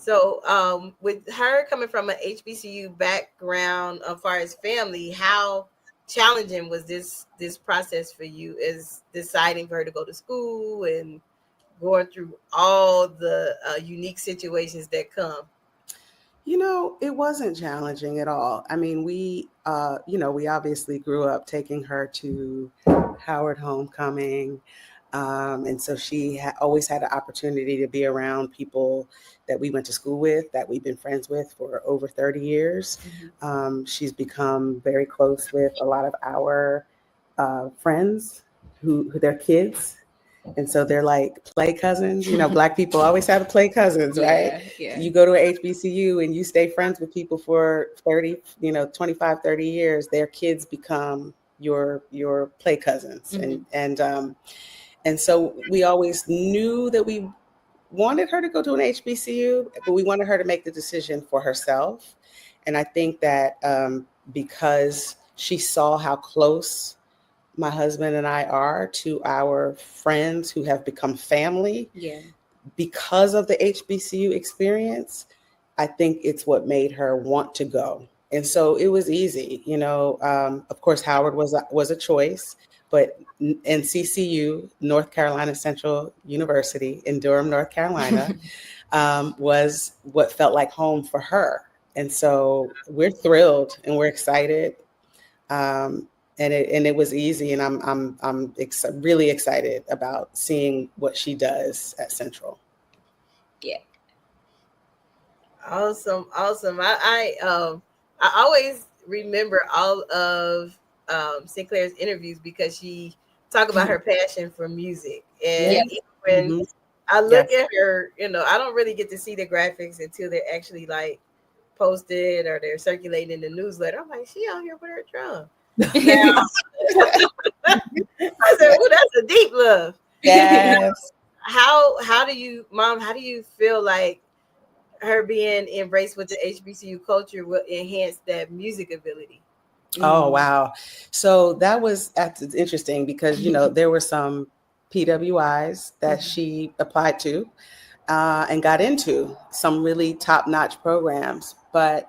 So, with her coming from an HBCU background, as far as family, how challenging was this process for you? Is deciding for her to go to school and going through all the unique situations that come? It wasn't challenging at all. I mean, we obviously grew up taking her to Howard Homecoming. And so she always had an opportunity to be around people that we went to school with, that we've been friends with for over 30 years. She's become very close with a lot of our friends who their kids. And so they're like play cousins. Black people always have play cousins, right? Yeah. You go to an HBCU and you stay friends with people for 30, 25, 30 years. Their kids become your play cousins. And so we always knew that we wanted her to go to an HBCU, but we wanted her to make the decision for herself. And I think that because she saw how close my husband and I are to our friends who have become family, because of the HBCU experience, I think it's what made her want to go. And so it was easy, of course, Howard was a choice, but NCCU, North Carolina Central University in Durham, North Carolina, was what felt like home for her. And so we're thrilled and we're excited. And it was easy, and I'm really excited about seeing what she does at Central. Yeah. Awesome. I always remember all of Sinclair's interviews because she talked about her passion for music, and even when I look at her, I don't really get to see the graphics until they're actually like posted or they're circulating in the newsletter. I'm like, she out here with her drum. Now, I said, "Oh, that's a deep love." Yes. How do you feel like her being embraced with the HBCU culture will enhance that music ability? Oh, wow. So that's interesting because, there were some PWIs that she applied to and got into some really top-notch programs. But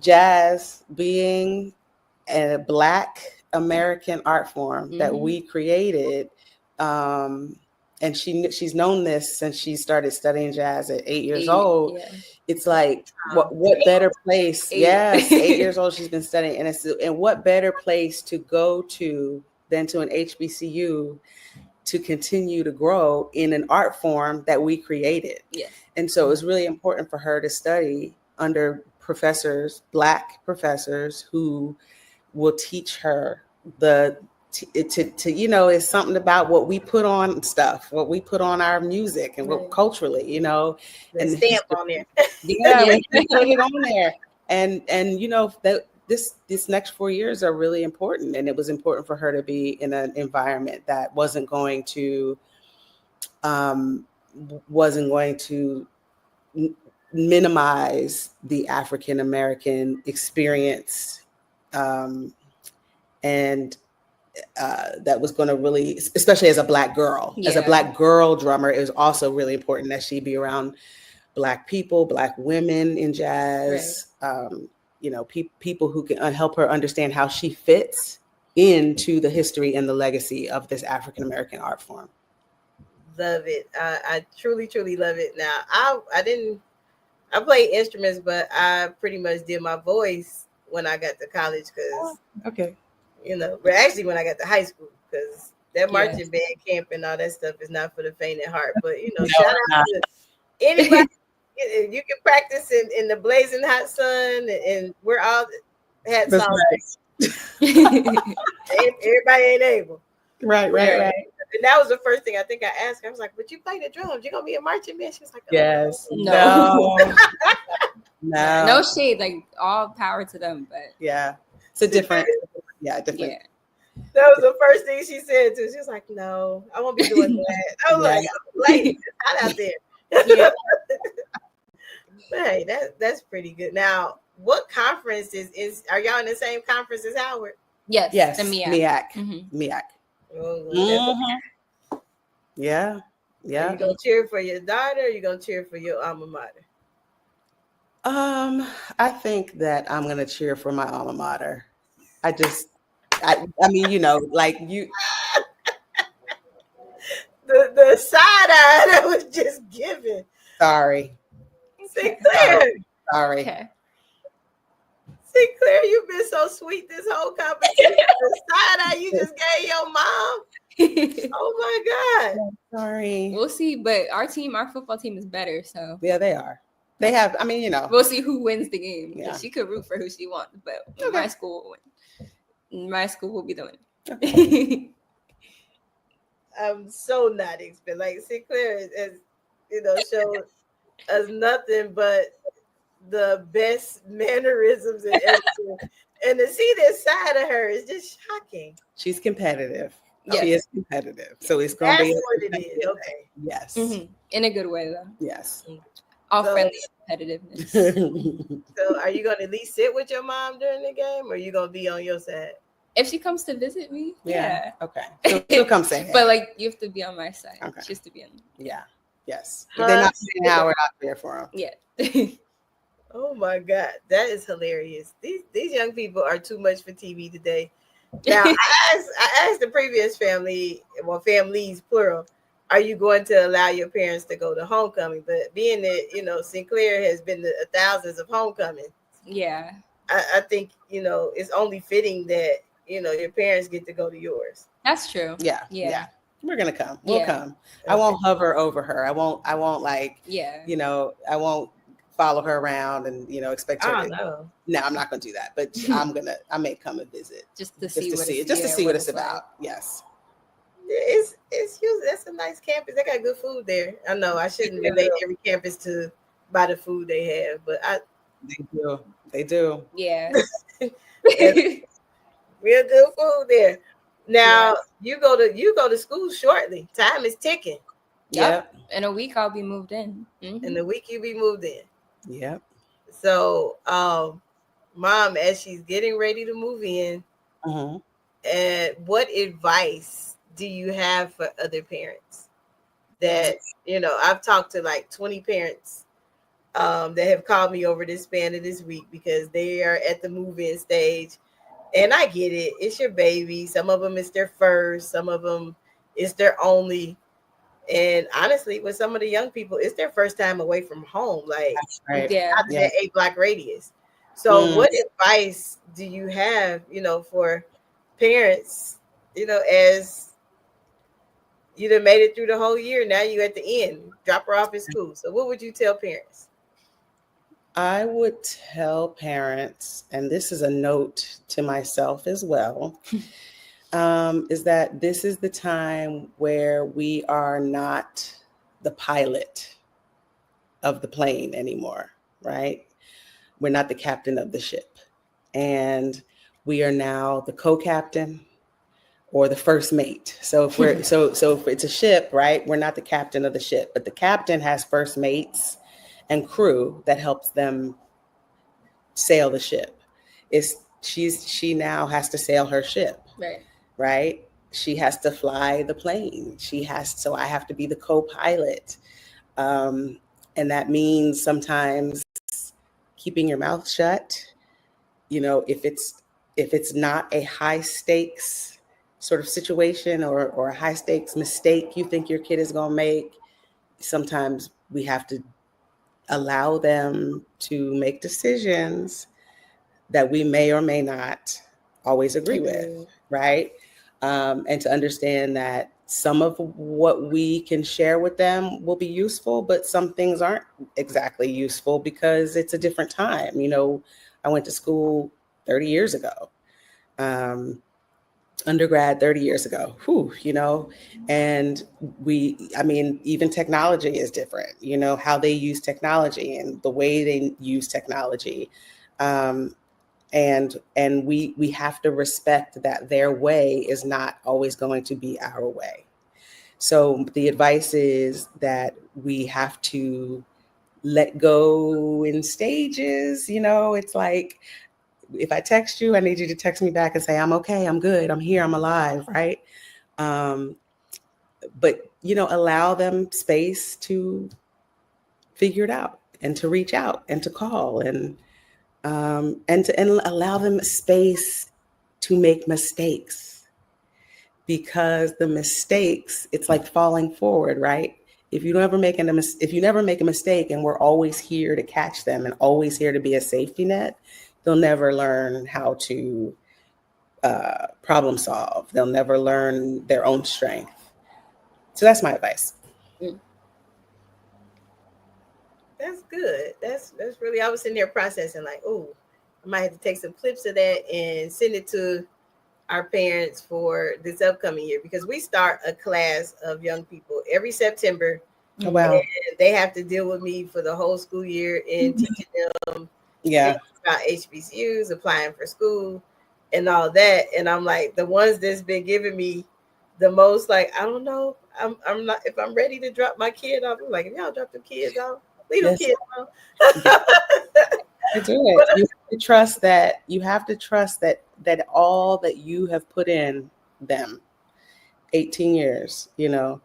jazz being a Black American art form that we created, and she's known this since she started studying jazz at 8 years old. It's like what better place? 8 years old she's been studying, and what better place to go to than to an HBCU to continue to grow in an art form that we created. And so it was really important for her to study under Black professors who will teach her it's something about what we put on stuff, what we put on our music and what culturally, the stamp on there. We put it on there. And that this next 4 years are really important. And it was important for her to be in an environment that wasn't going to minimize the African American experience, and that was going to really, especially as a Black girl, as a Black girl drummer, it was also really important that she be around Black people, Black women in jazz, people who can help her understand how she fits into the history and the legacy of this African American art form. Love it. I truly, truly love it. Now, I played instruments, but I pretty much did my voice when I got to college because, actually when I got to high school, because that marching band camp and all that stuff is not for the faint at heart. But, shout out to anybody. You can practice in the blazing hot sun, and we're all hats off. Everybody ain't able. Right. And that was the first thing I think I asked her. I was like, "But you play the drums? You gonna be a marching band?" She was like, "Oh, yes, no, no shade. Like all power to them, but it's a different. Different. Yeah. That was the first thing she said too. She was like, "No, I won't be doing that." I was like, "Lady, it's hot out there." But hey, that's pretty good. Now, what conference is? Are y'all in the same conference as Howard? Yes, the MEAC. MEAC. Yeah. Are you gonna cheer for your daughter? Or you gonna cheer for your alma mater? I think that I'm gonna cheer for my alma mater. I mean, like you. The side eye that was just given. Sorry. Sinclair. Sorry. Okay. Sinclair, you've been so sweet this whole competition. The side eye you just gave your mom. Oh my God. Sorry. We'll see, but our football team is better, so Yeah, they are. They have. I mean, we'll see who wins the game. Yeah. She could root for who she wants, but Okay. my school will win. My school will be the winner. I'm so not expecting. Like Sinclair is showed us nothing but the best mannerisms and everything. And to see this side of her is just shocking. She's competitive. Yes. She is competitive. So it's going to be. That's what it is. Okay. Yes. Mm-hmm. In a good way, though. Yes. All friendly competitiveness. So are you going to at least sit with your mom during the game, or are you going to be on your side? If she comes to visit me, yeah. Okay. She'll come say hey. But like, you have to be on my side. Okay. She has to be on. Yeah. Yes. If they're not saying how, we're not there for them. Yeah. Oh my God, that is hilarious. These young people are too much for TV today. Now, I asked the previous family, well, families plural, are you going to allow your parents to go to homecoming? But being that Sinclair has been to thousands of homecomings, yeah, I think it's only fitting that your parents get to go to yours. that's true. Yeah. We're gonna come. We'll come. Okay. I won't hover over her. I won't like. Yeah. I won't follow her around and expect her. No, I'm not gonna do that. But I may come and visit just to see what it's about. Yes. It's usually that's a nice campus. They got good food there. I know I shouldn't relate every campus to by the food they have, but they do. Yeah. Real good food there. Now you go to school shortly. Time is ticking. Yep. In a week I'll be moved in. Mm-hmm. In a week you'll be moved in. Yep. So mom, as she's getting ready to move in, and what advice do you have for other parents? That I've talked to like 20 parents that have called me over this span of this week because they are at the move-in stage. And I get it. It's your baby. Some of them it's their first. Some of them it's their only. And honestly, with some of the young people, it's their first time away from home. Like, right. Out of that 8-block radius. So what advice do you have, for parents, as you done made it through the whole year, now you at the end, drop her off at school. So what would you tell parents? I would tell parents, and this is a note to myself as well, is that this is the time where we are not the pilot of the plane anymore, right? We're not the captain of the ship. And we are now the co-captain or the first mate. So if we're so if it's a ship, right? We're not the captain of the ship, but the captain has first mates and crew that helps them sail the ship. She now has to sail her ship. Right? She has to fly the plane. So I have to be the co-pilot. And that means sometimes keeping your mouth shut. If it's not a high stakes sort of situation or a high stakes mistake you think your kid is going to make, sometimes we have to allow them to make decisions that we may or may not always agree with, right? And to understand that some of what we can share with them will be useful, but some things aren't exactly useful because it's a different time. I went to school 30 years ago, undergrad 30 years ago, and even technology is different, how they use technology and the way they use technology. And we have to respect that their way is not always going to be our way. So the advice is that we have to let go in stages. It's like, if I text you, I need you to text me back and say, I'm okay, I'm good, I'm here, I'm alive, right? But, allow them space to figure it out to reach out and to call and allow them space to make mistakes, because the mistakes, it's like falling forward, right? If you never make a mistake, and we're always here to catch them and always here to be a safety net, they'll never learn how to problem solve. They'll never learn their own strength. So that's my advice. That's good. That's really, I was sitting there processing like, oh, I might have to take some clips of that and send it to our parents for this upcoming year, because we start a class of young people every September. Oh, wow. And they have to deal with me for the whole school year in teaching them about HBCUs, applying for school and all that. And I'm like, the ones that's been giving me the most, like, I don't know, I'm not, if I'm ready to drop my kid off. I'm like, if y'all drop the kids off, leave them kids off. I do it. You have to trust that. You have to trust that all that you have put in them, 18 years, you know.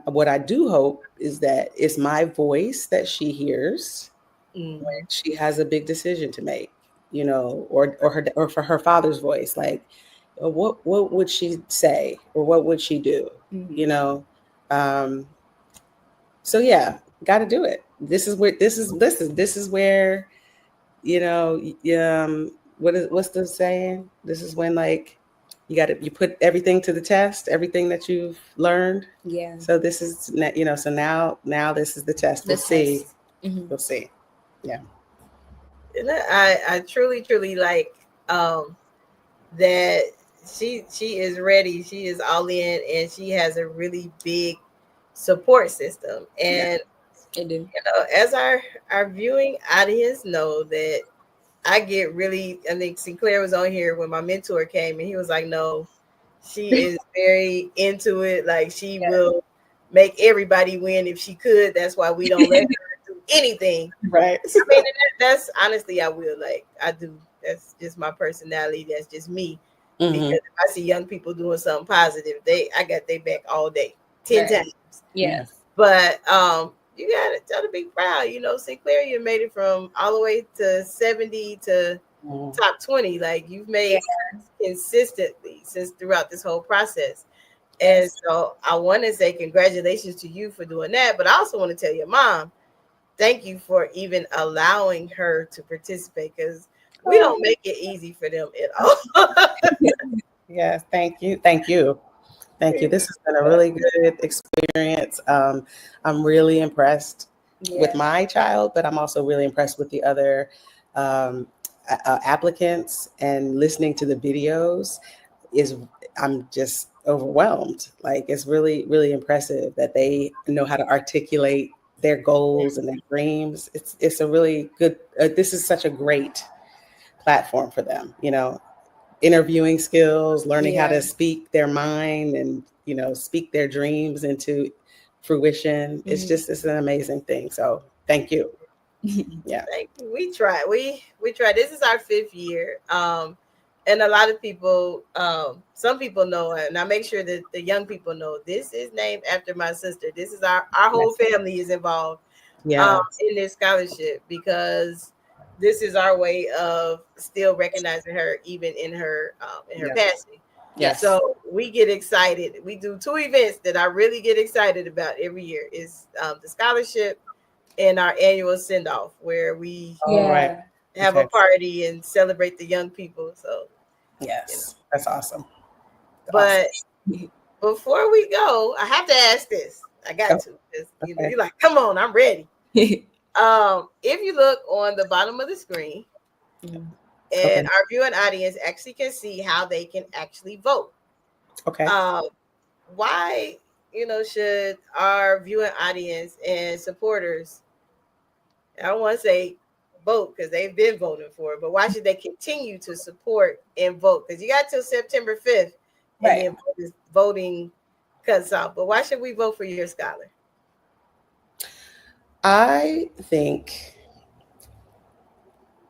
What I do hope is that it's my voice that she hears when she has a big decision to make, you know, or for her father's voice, like, what would she say, or what would she do, you know? So yeah, got to do it. This is where, you know, what's the saying? This is when, like, you put everything to the test, everything that you've learned. Yeah. So this is, you know, so now this is the test. We'll see. We'll see. Yeah. And I truly like that she is ready. She is all in, and she has a really big support system. And you know, as our viewing audience know, that I get really, I think Sinclair was on here when my mentor came, and he was like, no, she is very into it. Like, she will make everybody win if she could. That's why we don't let her do anything. Right. I mean, that's honestly, I will, like, I do. That's just my personality. That's just me. Because if I see young people doing something positive, I got their back all day, 10 times. Yeah. But you gotta be proud. You know, Sinclair, you made it from all the way to 70 to top 20. Like, you've made consistently since throughout this whole process. And so I want to say congratulations to you for doing that. But I also want to tell your mom, thank you for even allowing her to participate, because we don't make it easy for them at all. Yes, thank you. Thank you. This has been a really good experience. I'm really impressed with my child, but I'm also really impressed with the other applicants, and listening to the videos I'm just overwhelmed. Like, it's really, really impressive that they know how to articulate their goals and their dreams. It's a really good, this is such a great platform for them, you know, interviewing skills, learning how to speak their mind and, you know, speak their dreams into fruition. It's an amazing thing. So thank you. Yeah. Thank you. We try. We try. This is our 5th year. And a lot of people, some people know, and I make sure that the young people know, this is named after my sister. This is our whole family is involved in this scholarship, because this is our way of still recognizing her, even in her passing. Yes. So we get excited. We do 2 events that I really get excited about every year. Is the scholarship and our annual send-off, where we have a party and celebrate the young people. So yes, that's awesome. But before we go, I have to ask this. I got to. You know, you're like, come on, I'm ready. If you look on the bottom of the screen, and our viewing audience actually can see how they can actually vote. Okay. Why, you know, should our viewing audience and supporters, I don't want to say vote because they've been voting for it, but why should they continue to support and vote? Because you got till September 5th, and then voting cuts off. But why should we vote for your scholar? I think,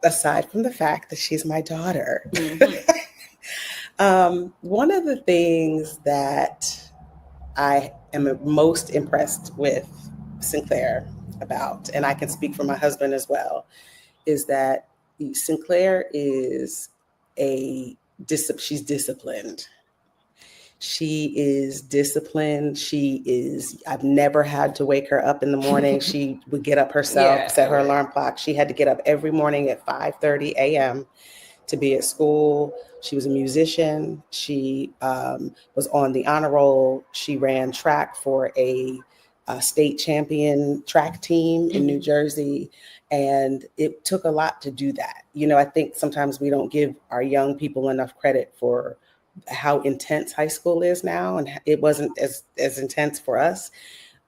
aside from the fact that she's my daughter, one of the things that I am most impressed with Sinclair about, and I can speak for my husband as well, is that Sinclair is she's disciplined. She is disciplined. I've never had to wake her up in the morning. She would get up herself, set her alarm clock. She had to get up every morning at 5:30 a.m. to be at school. She was a musician. She was on the honor roll. She ran track for a state champion track team in New Jersey. And it took a lot to do that. I think sometimes we don't give our young people enough credit for how intense high school is now. And it wasn't as intense for us,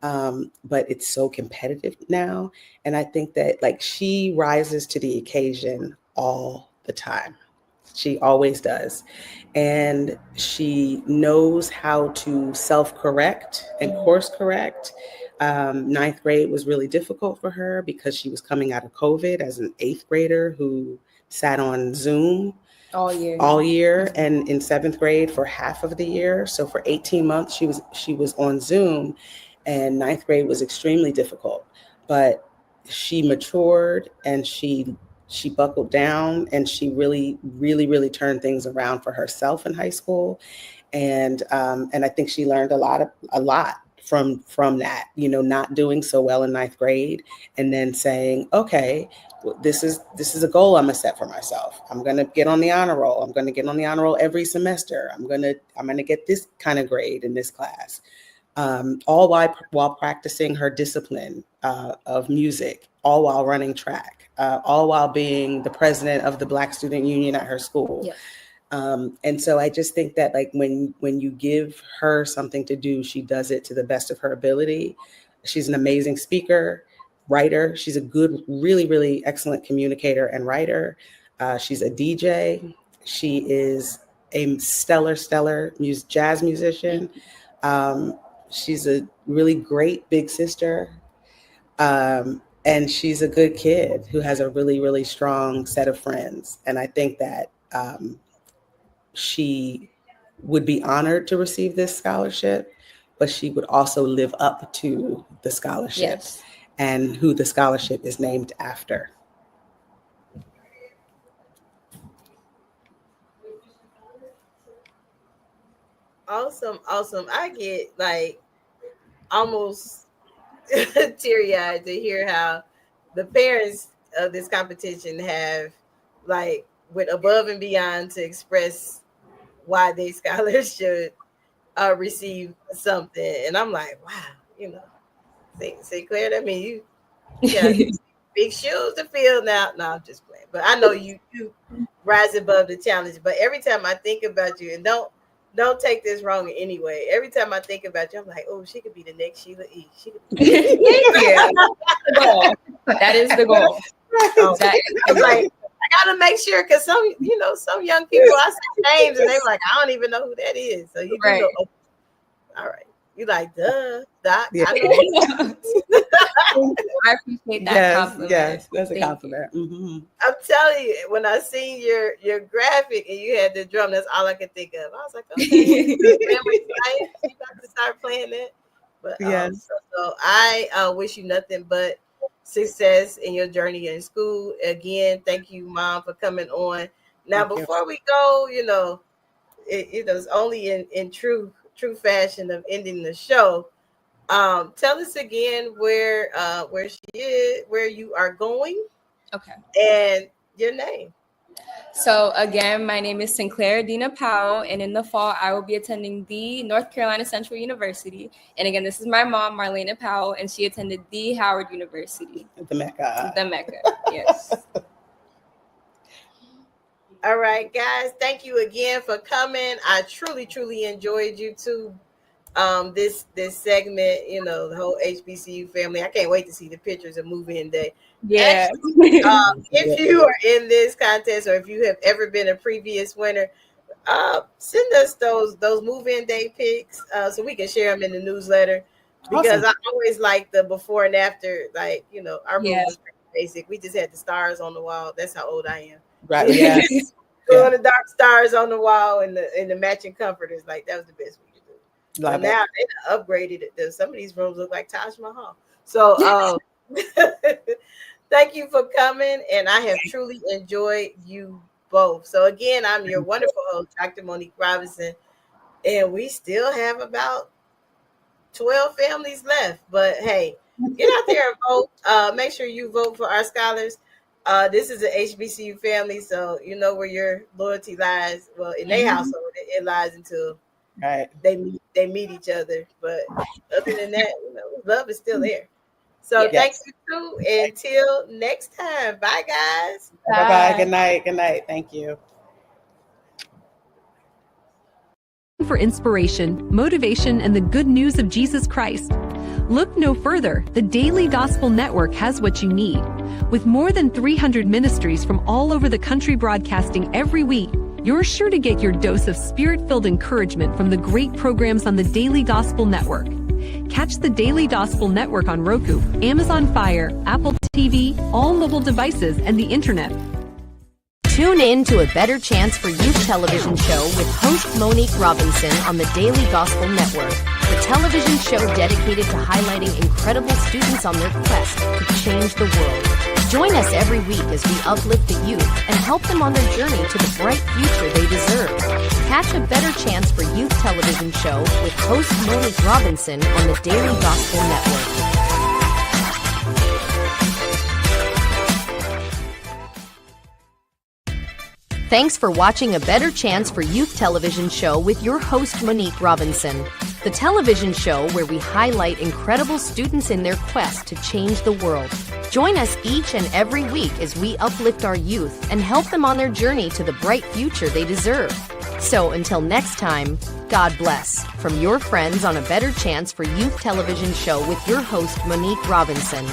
but it's so competitive now. And I think that she rises to the occasion all the time. She always does. And she knows how to self-correct and course correct. Ninth grade was really difficult for her because she was coming out of COVID as an 8th grader who sat on Zoom all year, and in 7th grade for half of the year. So for 18 months, she was on Zoom, and 9th grade was extremely difficult. But she matured, and she buckled down, and she really, really, really turned things around for herself in high school. And I think she learned a lot from that, not doing so well in 9th grade, and then saying, okay, well, this is a goal I'm gonna set for myself. I'm gonna get on the honor roll. I'm gonna get on the honor roll every semester. I'm gonna get this kind of grade in this class. All while practicing her discipline of music, all while running track, all while being the president of the Black Student Union at her school. Yeah. And so I just think that when you give her something to do, she does it to the best of her ability. She's an amazing speaker, writer. She's a good, really, really excellent communicator and writer. She's a DJ. She is a stellar jazz musician. She's a really great big sister. And she's a good kid who has a really, really strong set of friends. And I think that she would be honored to receive this scholarship, but she would also live up to the scholarship and who the scholarship is named after. Awesome. I get almost teary-eyed to hear how the parents of this competition have went above and beyond to express why their scholars should receive something. And I'm like, wow, Sinclair, that mean you got big shoes to fill now. No, I'm just playing. But I know you rise above the challenge. But every time I think about you, and don't take this wrong in any way. Every time I think about you, I'm like, oh, she could be the next Sheila E. She could be That is the goal. I gotta make sure, because some young people, I say names and they're like, I don't even know who that is. So you do know. All right. You like, duh, Doc. Yeah. I appreciate that compliment. Yes, that's a compliment. Mm-hmm. I'm telling you, when I seen your graphic and you had the drum, that's all I could think of. I was like, okay, you got to start playing that. But so I wish you nothing but success in your journey in school. Again, thank you, Mom, for coming on. Now, before we go, it's only in true fashion of ending the show. Tell us again where she is, where you are going. Okay. And your name. So again, my name is Sinclair Dina Powell, and in the fall, I will be attending the North Carolina Central University. And again, this is my mom, Marlena Powell, and she attended the Howard University. The Mecca. The Mecca, yes. All right, guys, thank you again for coming. I truly enjoyed you too. This segment, the whole HBCU family. I can't wait to see the pictures of move-in day. Yeah. Actually, if you are in this contest, or if you have ever been a previous winner, send us those move-in day pics so we can share them in the newsletter. Because I always like the before and after. Our move was pretty basic. We just had the stars on the wall. That's how old I am. Right. Yeah. The dark stars on the wall and the matching comforters. That was the best we could do. But now they upgraded it. Some of these rooms look like Taj Mahal. So Thank you for coming, and I have truly enjoyed you both. So again, I'm your wonderful host, Dr. Monique Robinson, and we still have about 12 families left. But hey, get out there and vote. Make sure you vote for our scholars. This is an HBCU family, so you know where your loyalty lies. Well, in their household, it lies until they meet each other. But other than that, love is still there. So thank you too. Until next time. Bye, guys. Bye. Good night. Good night. Thank you. For inspiration, motivation, and the good news of Jesus Christ, look no further. The Daily Gospel Network has what you need. With more than 300 ministries from all over the country broadcasting every week, you're sure to get your dose of spirit-filled encouragement from the great programs on the Daily Gospel Network. Catch the Daily Gospel Network on Roku, Amazon Fire, Apple TV, all mobile devices, and the internet. Tune in to A Better Chance for Youth television show with host Monique Robinson on the Daily Gospel Network, the television show dedicated to highlighting incredible students on their quest to change the world. Join us every week as we uplift the youth and help them on their journey to the bright future they deserve. Catch A Better Chance for Youth television show with host Monique Robinson on the Daily Gospel Network. Thanks for watching A Better Chance for Youth television show with your host Monique Robinson, the television show where we highlight incredible students in their quest to change the world. Join us each and every week as we uplift our youth and help them on their journey to the bright future they deserve. So until next time, God bless. From your friends on A Better Chance for Youth television show with your host Monique Robinson.